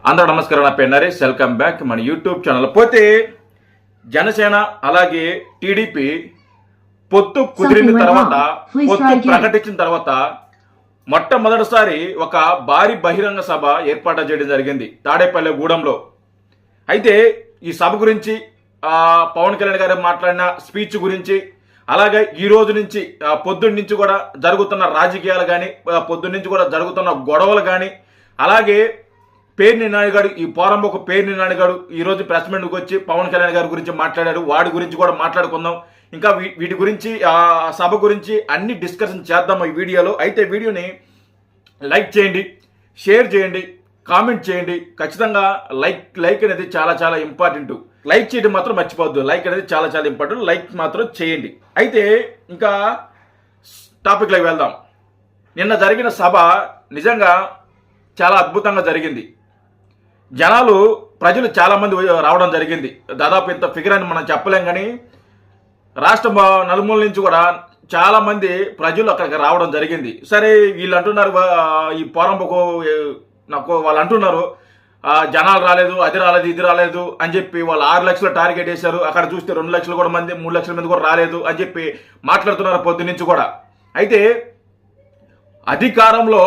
అందరూ నమస్కారం. నా పేరు నరేష్. వెల్కమ్ బ్యాక్ మన యూట్యూబ్ ఛానల్. పోతే జనసేన అలాగే టీడీపీ పొత్తు కుదిరిన తర్వాత, పొత్తు ప్రకటించిన తర్వాత మొట్టమొదటిసారి ఒక భారీ బహిరంగ సభ ఏర్పాటు చేయడం జరిగింది తాడేపల్లి గూడెంలో. అయితే ఈ సభ గురించి పవన్ కళ్యాణ్ గారు మాట్లాడిన స్పీచ్ గురించి, అలాగే ఈ రోజు నుంచి పొద్దున్న నుంచి కూడా జరుగుతున్న రాజకీయాలు కానీ, పొద్దున్న నుంచి కూడా జరుగుతున్న గొడవలు కానీ, అలాగే పేర్ని నాయుడు ఈ పోరంబోకు పేర్ని నాయుడు ఈ రోజు ప్రెస్ మీట్కి వచ్చి పవన్ కళ్యాణ్ గారి గురించి మాట్లాడారు. వాడి గురించి కూడా మాట్లాడుకుందాం. ఇంకా వీటి గురించి ఆ సభ గురించి అన్ని డిస్కషన్ చేద్దాం ఈ వీడియోలో. అయితే వీడియోని లైక్ చేయండి, షేర్ చేయండి, కామెంట్ చేయండి. ఖచ్చితంగా లైక్ అనేది చాలా చాలా ఇంపార్టెంట్. లైక్ చేయడం మాత్రం మర్చిపోవద్దు. లైక్ అనేది చాలా చాలా ఇంపార్టెంట్. లైక్ మాత్రం చేయండి. అయితే ఇంకా టాపిక్లోకి వెళ్దాం. నిన్న జరిగిన సభ నిజంగా చాలా అద్భుతంగా జరిగింది. ప్రజలు చాలా మంది రావడం జరిగింది. దాదాపు ఇంత ఫిగర్ అని మనం చెప్పలేం, కానీ రాష్ట్ర నలుమూల నుంచి కూడా చాలా మంది ప్రజలు అక్కడికి రావడం జరిగింది. సరే, వీళ్ళు అంటున్నారు, ఈ పోరంబకు నాకు వాళ్ళు అంటున్నారు జనాలు రాలేదు, అది రాలేదు, ఇది రాలేదు అని చెప్పి వాళ్ళు 6 లక్షలు టార్గెట్ వేశారు. అక్కడ చూస్తే 2 లక్షలు కూడా మంది, 3 లక్షల మంది కూడా రాలేదు అని చెప్పి మాట్లాడుతున్నారు పొద్దు నుంచి కూడా. అయితే అధికారంలో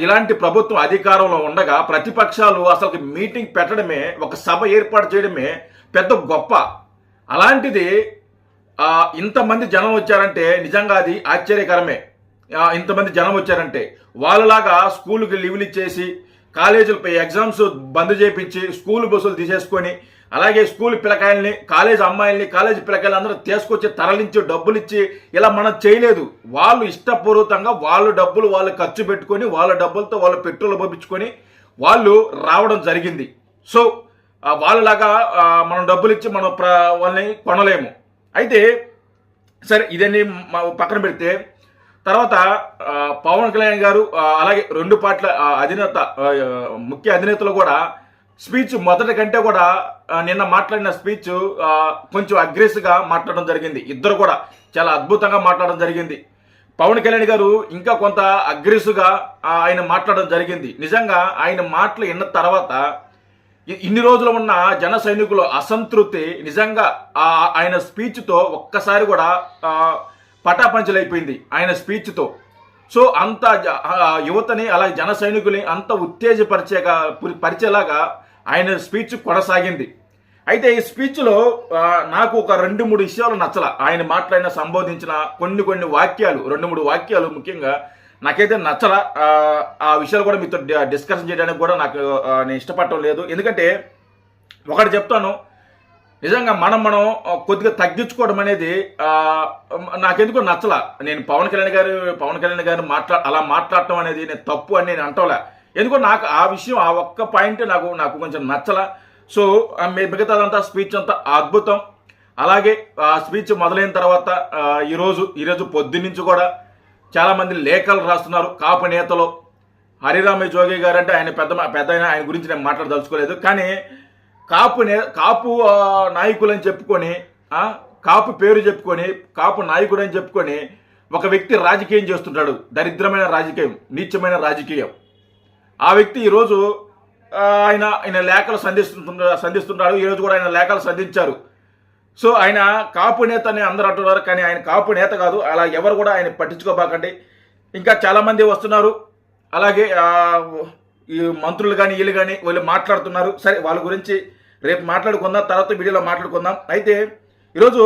ఇలాంటి ప్రభుత్వం అధికారంలో ఉండగా ప్రతిపక్షాలు అసలు మీటింగ్ పెట్టడమే, ఒక సభ ఏర్పాటు చేయడమే పెద్ద గొప్ప. అలాంటిది ఇంతమంది జనం వచ్చారంటే నిజంగా అది ఆశ్చర్యకరమే. ఇంతమంది జనం వచ్చారంటే వాళ్ళలాగా స్కూల్కి లీవ్లు ఇచ్చేసి, కాలేజీలపై ఎగ్జామ్స్ బంద్ చేయించి, స్కూల్ బస్సులు తీసేసుకొని, అలాగే స్కూల్ పిల్లకాయల్ని, కాలేజ్ అమ్మాయిల్ని, కాలేజ్ పిల్లకాయలు అందరూ తీసుకొచ్చి తరలించి డబ్బులు ఇచ్చి ఇలా మనం చేయలేదు. వాళ్ళు ఇష్టపూర్వకంగా వాళ్ళ డబ్బులు వాళ్ళు ఖర్చు పెట్టుకొని, వాళ్ళ డబ్బులతో వాళ్ళు పెట్రోల్ పంపించుకొని వాళ్ళు రావడం జరిగింది. సో వాళ్ళలాగా మనం డబ్బులు ఇచ్చి మనం వాళ్ళని కొనలేము. అయితే సరే, ఇదన్నీ పక్కన పెడితే తర్వాత పవన్ కళ్యాణ్ గారు అలాగే 2 పార్టీల అధినేత, ముఖ్య అధినేతలు కూడా స్పీచ్ మొదటి కంటే కూడా నిన్న మాట్లాడిన స్పీచ్ కొంచెం అగ్రెసివ్గా మాట్లాడడం జరిగింది. ఇద్దరు కూడా చాలా అద్భుతంగా మాట్లాడడం జరిగింది. పవన్ కళ్యాణ్ గారు ఇంకా కొంత అగ్రెసివ్గా ఆయన మాట్లాడడం జరిగింది. నిజంగా ఆయన మాటలు విన్న తర్వాత ఇన్ని రోజులు ఉన్న జన సైనికుల అసంతృప్తి నిజంగా ఆయన స్పీచ్తో ఒక్కసారి కూడా పటాపంచలైపోయింది ఆయన స్పీచ్తో. సో అంత యువతని అలాగే జన సైనికుల్ని అంత పరిచేలాగా ఆయన స్పీచ్ కొనసాగింది. అయితే ఈ స్పీచ్లో నాకు ఒక 2-3 విషయాలు నచ్చల. ఆయన మాట్లాడిన సంబోధించిన కొన్ని వాక్యాలు, 2-3 వాక్యాలు ముఖ్యంగా నాకైతే నచ్చల. ఆ విషయాలు కూడా మీతో డిస్కషన్ చేయడానికి కూడా నేను ఇష్టపడటం లేదు. ఎందుకంటే ఒకటి చెప్తాను, నిజంగా మనం కొద్దిగా తగ్గించుకోవడం అనేది నాకెందుకో నచ్చల. నేను పవన్ కళ్యాణ్ గారు అలా మాట్లాడటం అనేది నేను తప్పు అని నేను అంటోలే. ఎందుకో నాకు ఆ విషయం, ఆ ఒక్క పాయింట్ నాకు కొంచెం నచ్చల. సో మిగతాదంతా స్పీచ్ అంతా అద్భుతం. అలాగే ఆ స్పీచ్ మొదలైన తర్వాత ఈరోజు పొద్దున్నుంచి కూడా చాలా మంది లేఖలు రాస్తున్నారు. కాపు నేతలు హరిరామ జోగి గారు అంటే ఆయన పెద్ద ఆయన గురించి నేను మాట్లాడదలుచుకోలేదు. కానీ కాపు నాయకులని చెప్పుకొని, కాపు పేరు చెప్పుకొని, కాపు నాయకుడు అని చెప్పుకొని ఒక వ్యక్తి రాజకీయం చేస్తుంటాడు. దరిద్రమైన రాజకీయం, నీచమైన రాజకీయం. ఆ వ్యక్తి ఈరోజు ఆయన లేఖలు సంధిస్తున్నాడు. ఈరోజు కూడా ఆయన లేఖలు సంధించారు. సో ఆయన కాపు నేత అని అందరూ అంటున్నారు, కానీ ఆయన కాపు నేత కాదు. అలా ఎవరు కూడా ఆయన పట్టించుకోబాకండి. ఇంకా చాలామంది వస్తున్నారు. అలాగే ఈ మంత్రులు కానీ వీళ్ళు కానీ వాళ్ళు మాట్లాడుతున్నారు. సరే, వాళ్ళ గురించి రేపు మాట్లాడుకుందాం, తర్వాత వీడియోలో మాట్లాడుకుందాం. అయితే ఈరోజు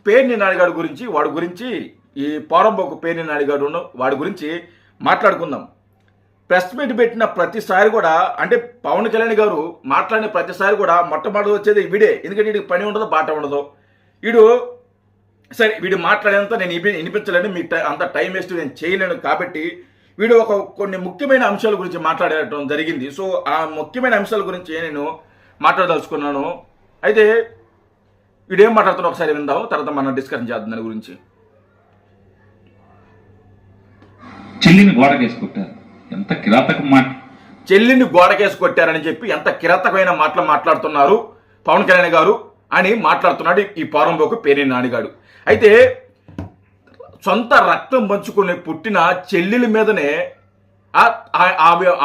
పేర్ని నాయుడు గురించి, వాడి గురించి, ఈ పోరంబోకు పేర్ని నాయుడు వాడి గురించి మాట్లాడుకుందాం. ప్రెస్ మీట్ పెట్టిన ప్రతిసారి కూడా, అంటే పవన్ కళ్యాణ్ గారు మాట్లాడిన ప్రతిసారి కూడా మొట్టమొదటి వచ్చేది వీడే. ఎందుకంటే వీడికి పని ఉండదు, బాట ఉండదు. సరే వీడు మాట్లాడేంత నేను వినిపించలేను, మీకు అంత టైం వేస్ట్ నేను చేయలేను. కాబట్టి వీడు కొన్ని ముఖ్యమైన అంశాల గురించి మాట్లాడటం జరిగింది. సో ఆ ముఖ్యమైన అంశాల గురించి నేను మాట్లాడదలుచుకున్నాను. అయితే వీడేం మాట్లాడుతున్నా ఒకసారి విందాం, తర్వాత మనం డిస్కషన్ చేద్దాం దాని గురించి. చెల్లిని గోడకేసుకుంటారు, ఎంత కిరాతకం మాట. చెల్లిని గోడకేసి కొట్టారని చెప్పి ఎంత కిరాతకమైన మాటలు మాట్లాడుతున్నారు పవన్ కళ్యాణ్ గారు అని మాట్లాడుతున్నాడు ఈ పోరంబోకు పేర్ని నాయుడు. అయితే సొంత రక్తం పంచుకుని పుట్టిన చెల్లెల మీదనే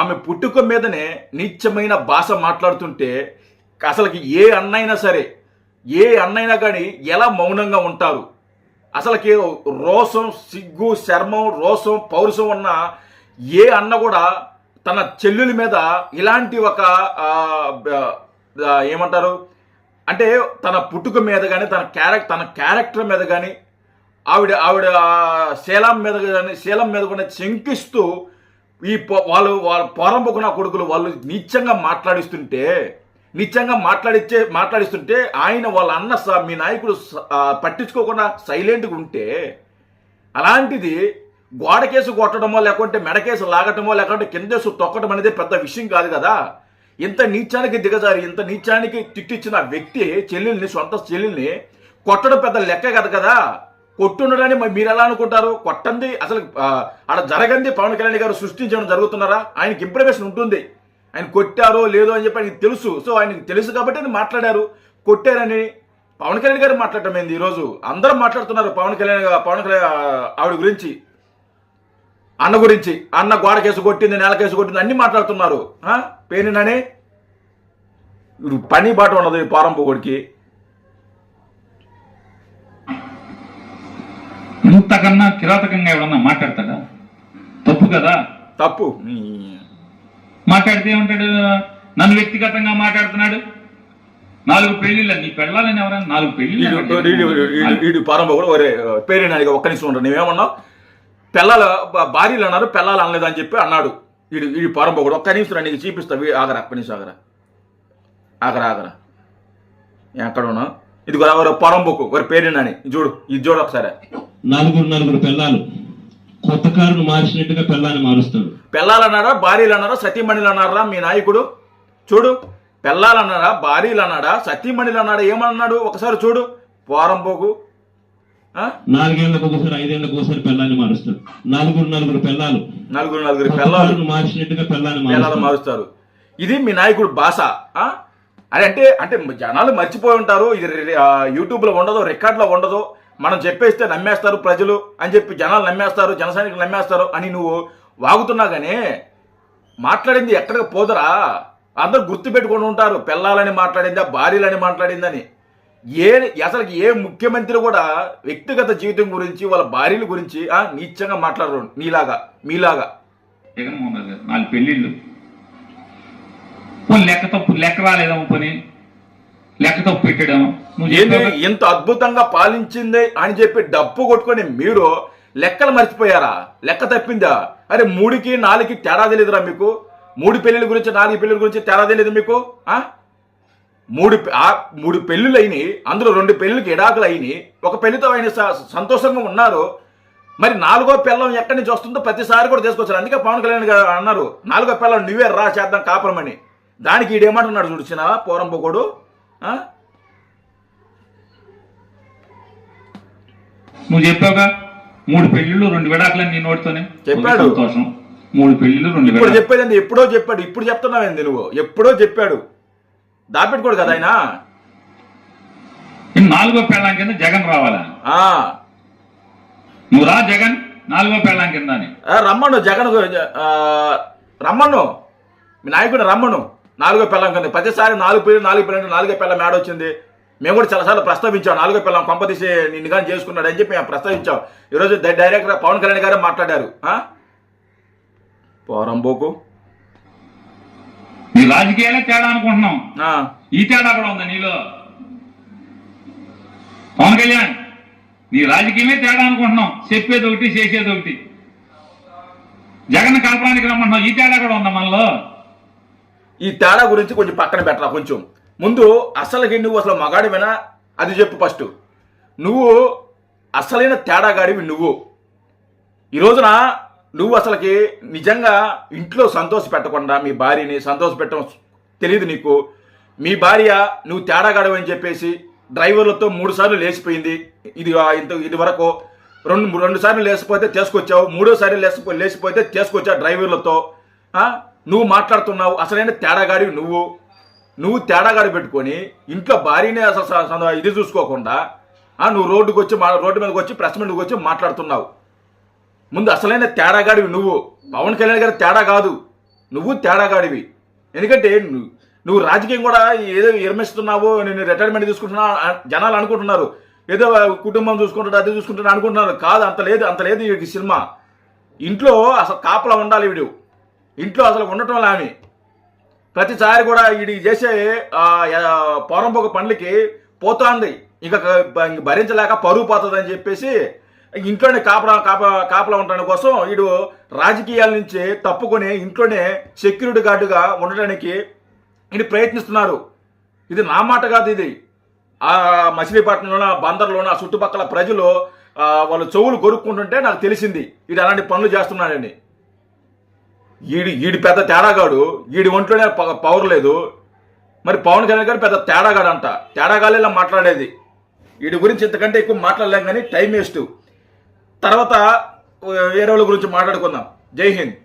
ఆమె పుట్టుక మీదనే నీచమైన భాష మాట్లాడుతుంటే అసలుకి ఏ అన్నైనా సరే, ఏ అన్నైనా కానీ ఎలా మౌనంగా ఉంటారు? అసలుకి రోషం, సిగ్గు, శర్మం, రోషం, పౌరుషం ఉన్న ఏ అన్న కూడా తన చెల్లెల మీద ఇలాంటి ఒక ఏమంటారు అంటే తన పుట్టుక మీద కానీ తన క్యారెక్టర్ మీద కానీ ఆవిడ శీలం మీద కూడా శంకిస్తూ వాళ్ళ పోరంబొకున కొడుకులు వాళ్ళు నీచంగా మాట్లాడిస్తుంటే ఆయన వాళ్ళ అన్న మీ నాయకుడు పట్టించుకోకుండా సైలెంట్గా ఉంటే, అలాంటిది గోడకేసు కొట్టడమో లేకుంటే మెడకేసు లాగటమో లేకుంటే కిందేసు తొక్కడం అనేది పెద్ద విషయం కాదు కదా. ఇంత నీచానికి దిగజారి ఇంత నీచానికి తిట్టించిన వ్యక్తి సొంత చెల్లెల్ని కొట్టడం పెద్ద లెక్క కాదు కదా. కొట్టుండడాన్ని మీరు ఎలా అనుకుంటారు? కొట్టండి అసలు అక్కడ జరగండి పవన్ కళ్యాణ్ గారు సృష్టించడం జరుగుతున్నారా? ఆయనకి ఇంప్రమేషన్ ఉంటుంది, ఆయన కొట్టారో లేదో అని చెప్పి ఆయనకి తెలుసు. సో ఆయనకి తెలుసు కాబట్టి ఆయన మాట్లాడారు, కొట్టారని. పవన్ కళ్యాణ్ గారు మాట్లాడటం ఏంది? ఈరోజు అందరూ మాట్లాడుతున్నారు పవన్ కళ్యాణ్ ఆవిడ గురించి, అన్న గురించి. అన్న గోడ కేసు కొట్టింది, నేల కేసు కొట్టింది అన్ని మాట్లాడుతున్నారు. పేరునని పని బాట ఉండదు ఈ పోరంపోగుడికి. ఇంతకన్నా కిరాతకంగా ఎవడన్నా మాట్లాడతాడా? తప్పు కదా. తప్పు మాట్లాడితే ఏమంటాడు? నన్ను వ్యక్తిగతంగా మాట్లాడుతున్నాడు. 4 పెళ్లిళ్ళ నీ పెళ్ళాలని ఎవరైనా 4 పెళ్లి పోరంపోగుడు పేరునాడిగా ఒక్క నిమిషం ఉంటాడు. నువ్వేమన్నావు? భార్యలు అన్నారు, పిల్లలు అనలేదని చెప్పి అన్నాడు వీడి పోరంపోగుడు. ఒక్క నిమిషం నీకు చూపిస్తా. ఆగరా, ఒక్క నిమిషం ఆగరా. ఎక్కడ ఉన్నావు? ఇది పొరంబోకు వారి పేరునని ఇది చూడు ఒకసారి. 4 పిల్లలు కొత్త కారును మార్చినట్టుగా పిల్లాన్ని మారుస్తాడు. పిల్లలు అన్నారా, భార్యలు అన్నారా, సతీమణిలు అన్నారా మీ నాయకుడు? చూడు, పిల్లలు అన్నాడా, భార్యలు అన్నాడా, సతీమణిలు అన్నాడా, ఏమన్నాడు ఒకసారి చూడు. పోరంబోకు 4 ఏళ్లకు ఒకసారి 5 ఏళ్లకు ఒకసారి పిల్లాన్ని మారుస్తాడు. 4 పిల్లలు 4 పిల్లలు మార్చినట్టుగా పిల్లాన్ని మారుస్తారు. ఇది మీ నాయకుడు భాష. అంటే జనాలు మర్చిపోయి ఉంటారు. ఇది యూట్యూబ్లో ఉండదు, రికార్డులో ఉండదు. మనం చెప్పేస్తే నమ్మేస్తారు ప్రజలు అని చెప్పి జనాలు నమ్మేస్తారు, జన సైనికులు నమ్మేస్తారు అని నువ్వు వాగుతున్నా కానీ మాట్లాడింది ఎక్కడికి పోదరా? అందరూ గుర్తుపెట్టుకొని ఉంటారు. పిల్లలని మాట్లాడిందా, భార్యలని మాట్లాడిందని. అసలు ఏ ముఖ్యమంత్రి కూడా వ్యక్తిగత జీవితం గురించి వాళ్ళ భార్యల గురించి నీచంగా మాట్లాడరు మీలాగా. జగన్మోహన్ రెడ్డి గారు 4 పెళ్లిళ్ళు లెక్క రాలేదమ్మ పని, లెక్క తప్పు పెట్టడం. ఇంత అద్భుతంగా పాలించింది అని చెప్పి డప్పు కొట్టుకొని మీరు లెక్కలు మర్చిపోయారా? లెక్క తప్పిందా? అరే 3కి 4కి తేడా తెలియదురా మీకు? 3 పెళ్లిళ్ళ గురించి 4 పెళ్లిళ్ళ గురించి తేడా తెలియదు మీకు? 3 పెళ్లిళ్ళు అయినాయి, అందులో 2 పెళ్లిళ్ళకి ఎడాకులు అయినాయి, ఒక పెళ్లితో ఆయన సంతోషంగా ఉన్నారు. మరి 4వ పిల్లం ఎక్కడి నుంచి వస్తుందో ప్రతిసారి కూడా తీసుకొచ్చారు. అందుకే పవన్ కళ్యాణ్ గారు అన్నారు 4వ పిల్లం నువ్వే రా చేద్దాం కాపురమని. దానికి ఈడేమంటున్నాడు చూసిన పోరంపోకోడు. నువ్వు చెప్పావుగా 3 పెళ్లిళ్ళు 2 విడాకులని నీ నోటితోనే చెప్పాడు. సంతోషం. 3 పెళ్లిళ్ళు 2 ఇప్పుడు చెప్పేది ఎప్పుడో చెప్పాడు, ఇప్పుడు చెప్తున్నావేంది నువ్వు? ఎప్పుడో చెప్పాడు, దాపెట్టుకోడు కదా ఆయన. 4వ పెళ్ళాం కింద జగన్ రావాలా? నువ్వు రా జగన్ 4వ పెళ్ళాం కింద అని రమ్మను. జగన్ రమ్మను, మీ నాయకుడు రమ్మను. 4వ పెళ్ళాం కింద ప్రతిసారి 4 పెళ్లి 4వ పెళ్ళం మేడ వచ్చింది. మేము కూడా చాలాసార్లు ప్రస్తావించాం 4వ పిల్లం కొంపదీసి నిన్ను కానీ చేసుకున్నాడు అని చెప్పి మేము ప్రస్తావించాం. ఈరోజు డైరెక్ట్గా పవన్ కళ్యాణ్ గారే మాట్లాడారు. పోరంబోకు నీ రాజకీయాలే తేడా అనుకుంటున్నాం, ఈ తేడా కూడా ఉందా నీలో? పవన్ కళ్యాణ్ నీ రాజకీయమే తేడా అనుకుంటున్నాం, చెప్పేది ఒకటి చేసేది ఒకటి. జగన్ కాపురానికి రమ్మంటున్నాం, ఈ తేడా కూడా ఉందా మనలో? ఈ తేడా గురించి కొంచెం పక్కన పెట్టరా. కొంచెం ముందు అసలుకి నువ్వు అసలు మగాడివేనా అది చెప్పు ఫస్ట్. నువ్వు అసలైన తేడాగాడివి నువ్వు. ఈ రోజున నువ్వు అసలుకి నిజంగా ఇంట్లో సంతోష పెట్టకుండా మీ భార్యని సంతోష పెట్టడం తెలియదు నీకు. మీ భార్య నువ్వు తేడాగాడివి అని చెప్పేసి డ్రైవర్లతో 3 సార్లు లేచిపోయింది. ఇది వరకు 2 సార్లు లేచిపోతే తీసుకొచ్చావు, 3వ సారి లేచిపోతే తీసుకొచ్చావు డ్రైవర్లతో. నువ్వు మాట్లాడుతున్నావు అసలైన తేడాగాడివి నువ్వు తేడాగాడి పెట్టుకొని ఇంట్లో భార్యనే అసలు ఇది చూసుకోకుండా నువ్వు రోడ్డు మీదకి వచ్చి ప్రెస్ మీదకి వచ్చి మాట్లాడుతున్నావు. ముందు అసలైన తేడాగాడివి నువ్వు. పవన్ కళ్యాణ్ గారి తేడా కాదు, నువ్వు తేడాగాడివి. ఎందుకంటే నువ్వు రాజకీయం కూడా ఏదో విరమిస్తున్నావు, నేను రిటైర్మెంట్ తీసుకుంటున్నా జనాలు అనుకుంటున్నారు, ఏదో కుటుంబం చూసుకుంటాడు అది చూసుకుంటాడు అనుకుంటున్నారు. కాదు, అంత లేదు ఈ సినిమా. ఇంట్లో అసలు కాపలా ఉండాలి వీడు, ఇంట్లో అసలు ఉండటం ఆమె. ప్రతిసారి కూడా వీడికి చేసే పౌరంపోక పనులకి పోతుంది, ఇంకా భరించలేక పరువు పోతుందని చెప్పేసి ఇంట్లోనే కాపలా ఉండడం కోసం వీడు రాజకీయాల నుంచి తప్పుకొని ఇంట్లోనే సెక్యూరిటీ గార్డుగా ఉండడానికి ఇది ప్రయత్నిస్తున్నారు. ఇది నా మాట కాదు, ఇది ఆ మచిలీపట్నంలోన బందర్లోన చుట్టుపక్కల ప్రజలు వాళ్ళు చెవులు కొరుక్కుంటుంటే నాకు తెలిసింది వీడు అలాంటి పనులు చేస్తున్నాడని. ఈడి పెద్ద తేడాగాడు, ఈడి ఒంట్లోనే పవర్ లేదు. మరి పవన్ కళ్యాణ్ గారు పెద్ద తేడాగాడు అంట, తేడాగాలేలా మాట్లాడేది. వీడి గురించి ఇంతకంటే ఎక్కువ మాట్లాడలేం కానీ టైం వేస్ట్. తర్వాత వేరే వాళ్ళ గురించి మాట్లాడుకుందాం. జై హింద్.